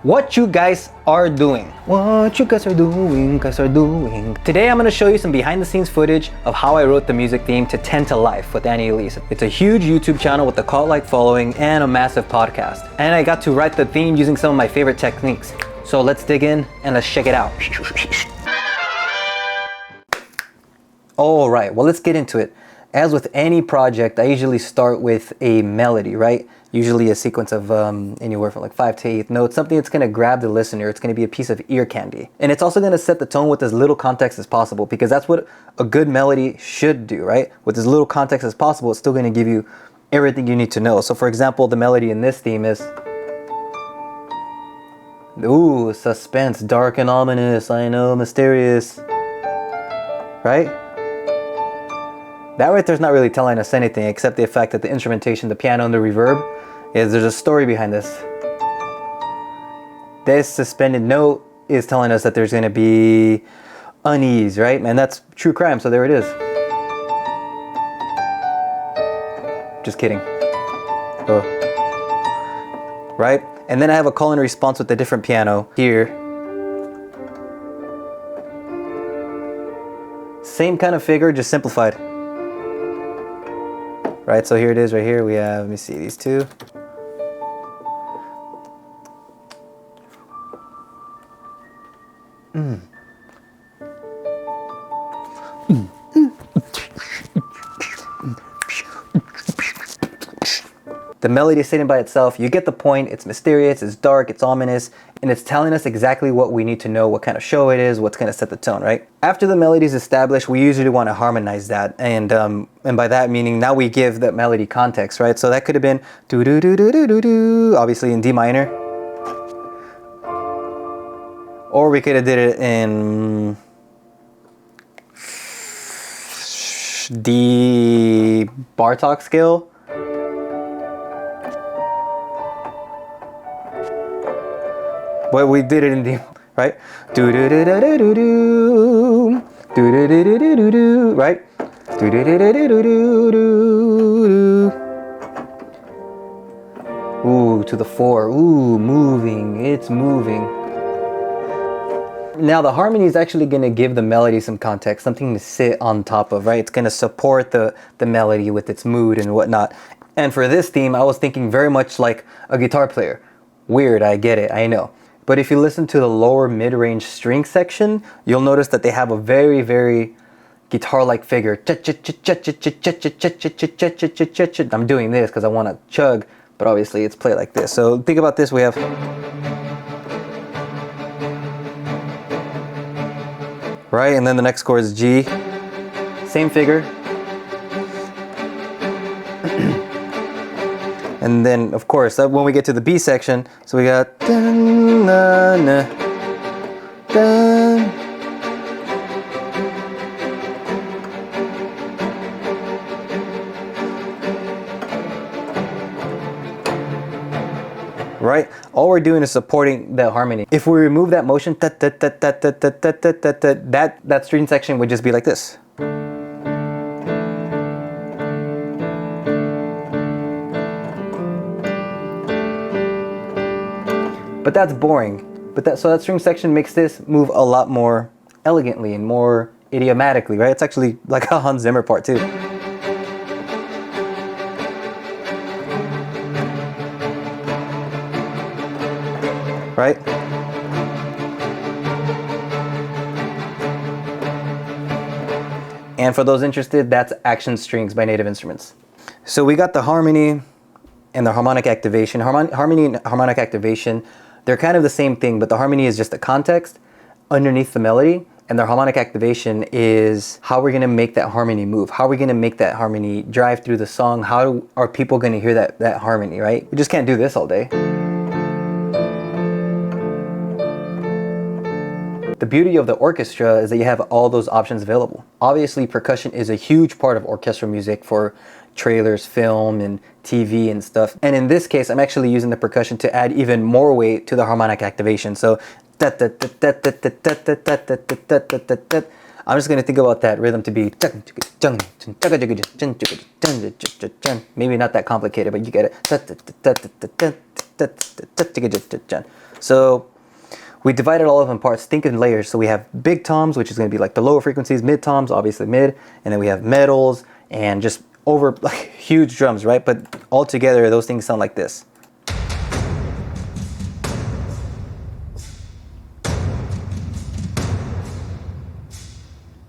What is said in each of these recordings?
what you guys are doing. What you guys are doing, Today I'm gonna show you some behind the scenes footage of how I wrote the music theme to 10 to Life with Annie Elise. It's a huge YouTube channel with a cult-like following and a massive podcast. And I got to write the theme using some of my favorite techniques. So let's dig in and let's check it out. All right, well, let's get into it. As with any project, I usually start with a melody, right? Usually a sequence of anywhere from like 5 to 8 notes, something that's gonna grab the listener. It's gonna be a piece of ear candy. And it's also gonna set the tone with as little context as possible, because that's what a good melody should do, right? With as little context as possible, it's still gonna give you everything you need to know. So for example, the melody in this theme is, ooh, suspense, dark and ominous, I know, mysterious, right? That right there's not really telling us anything except the fact that the instrumentation, the piano and the reverb, there's a story behind this. This suspended note is telling us that there's gonna be unease, right? And that's true crime, so there it is. Just kidding. Oh. Right? And then I have a call and response with a different piano here. Same kind of figure, just simplified. Right, so here it is right here. We have, let me see, these two. The melody is sitting by itself. You get the point. It's mysterious, it's dark, it's ominous, and it's telling us exactly what we need to know, what kind of show it is, what's going to set the tone, right? After the melody is established, we usually want to harmonize that, and by that meaning now we give that melody context, right? So that could have been do do do do do do do, obviously in D minor, or we could have did it in D Bartok scale. But we did it in D, right? Do do do do do do do do do do do do do, right? Do do do do do do do do. Ooh, to the 4. Ooh, moving. It's moving. Now the harmony is actually going to give the melody some context, something to sit on top of, right? It's going to support the melody with its mood and whatnot. And for this theme, I was thinking very much like a guitar player. Weird, I get it, I know. But if you listen to the lower mid-range string section, you'll notice that they have a very, very guitar-like figure. I'm doing this because I want to chug, but obviously it's played like this. So think about this, we have... Right, and then the next chord is G. Same figure. And then, of course, when we get to the B section, so we got dun, na, na, dun. Right? All we're doing is supporting the harmony. If we remove that motion, that string section would just be like this. But that's boring. So that string section makes this move a lot more elegantly and more idiomatically, right? It's actually like a Hans Zimmer part too. Right? And for those interested, that's Action Strings by Native Instruments. So we got the harmony and the harmonic activation. Harmony and harmonic activation, they're kind of the same thing, but the harmony is just the context underneath the melody, and the harmonic activation is how we're gonna make that harmony move. How are we gonna make that harmony drive through the song? How are people gonna hear that harmony, right? We just can't do this all day. The beauty of the orchestra is that you have all those options available. Obviously, percussion is a huge part of orchestral music for trailers, film, and TV and stuff. And in this case, I'm actually using the percussion to add even more weight to the harmonic activation. So I'm just gonna think about that rhythm to be maybe not that complicated, but you get it. So we divided all of them parts, think in layers. So we have big toms, which is going to be like the lower frequencies, mid toms, obviously mid, and then we have metals and just over like huge drums, right? But all together, those things sound like this.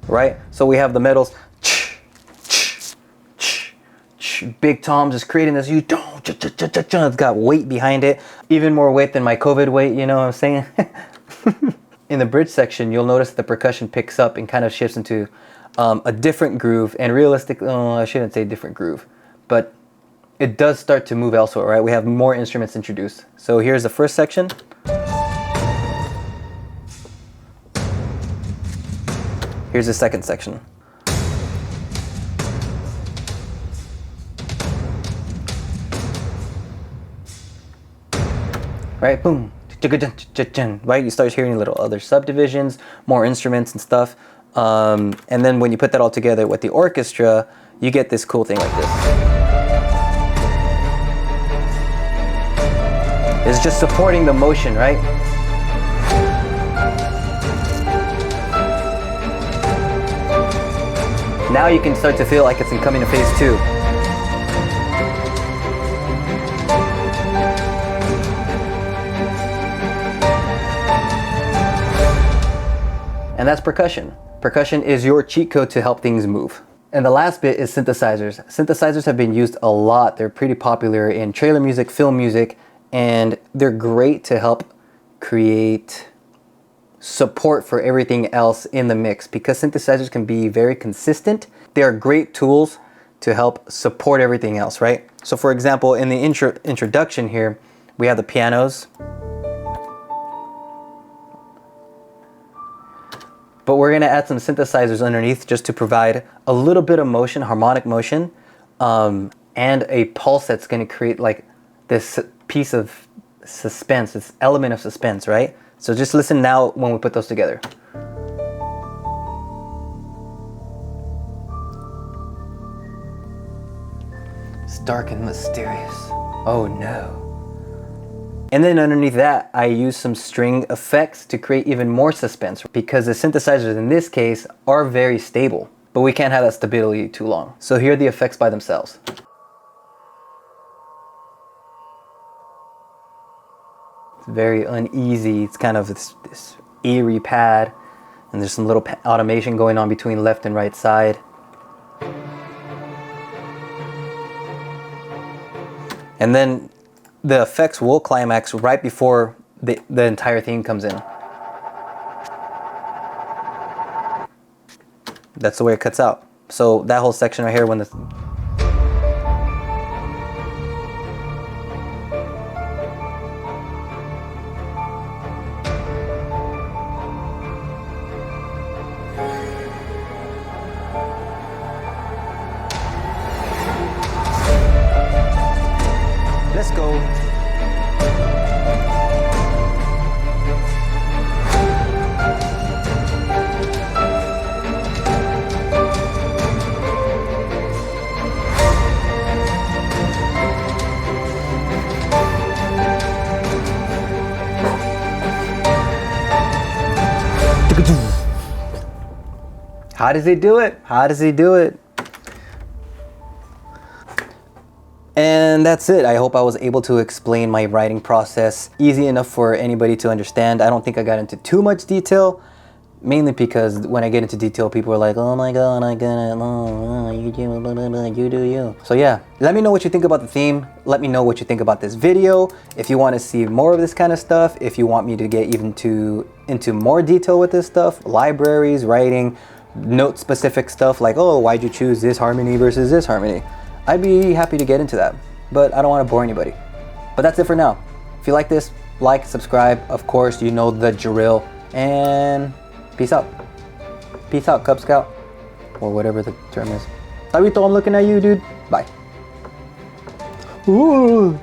Right? So we have the metals, big toms is creating this huge, it's got weight behind it, even more weight than my COVID weight, you know what I'm saying? In the bridge section, you'll notice the percussion picks up and kind of shifts into a different groove, and I shouldn't say different groove, but it does start to move elsewhere, right? We have more instruments introduced. So here's the first section. Here's the second section. Right, boom, right? You start hearing little other subdivisions, more instruments and stuff. And then when you put that all together with the orchestra, you get this cool thing like this. It's just supporting the motion, right? Now you can start to feel like it's coming to phase 2. And that's percussion. Percussion is your cheat code to help things move. And the last bit is synthesizers. Synthesizers have been used a lot. They're pretty popular in trailer music, film music, and they're great to help create support for everything else in the mix, because synthesizers can be very consistent. They are great tools to help support everything else, right? So for example, in the introduction here, we have the pianos. But we're gonna add some synthesizers underneath just to provide a little bit of motion, harmonic motion, and a pulse that's gonna create like this piece of suspense, this element of suspense, right? So just listen now when we put those together. It's dark and mysterious. Oh no. And then underneath that, I use some string effects to create even more suspense, because the synthesizers in this case are very stable, but we can't have that stability too long. So here are the effects by themselves. It's very uneasy. It's kind of this eerie pad, and there's some little automation going on between left and right side. And then the effects will climax right before the entire theme comes in. That's the way it cuts out. So that whole section right here, when the let's go. How does he do it? How does he do it? And that's it. I hope I was able to explain my writing process easy enough for anybody to understand. I don't think I got into too much detail, mainly because when I get into detail, people are like, oh my god, I get it, you do you. So yeah, let me know what you think about the theme. Let me know what you think about this video. If you want to see more of this kind of stuff, if you want me to get even into more detail with this stuff, libraries, writing, note specific stuff like, oh, why'd you choose this harmony versus this harmony? I'd be happy to get into that, but I don't want to bore anybody. But that's it for now. If you like this, like, subscribe, of course, you know the drill, and peace out. Peace out, Cub Scout, or whatever the term is. Tabito, I'm looking at you, dude. Bye. Ooh.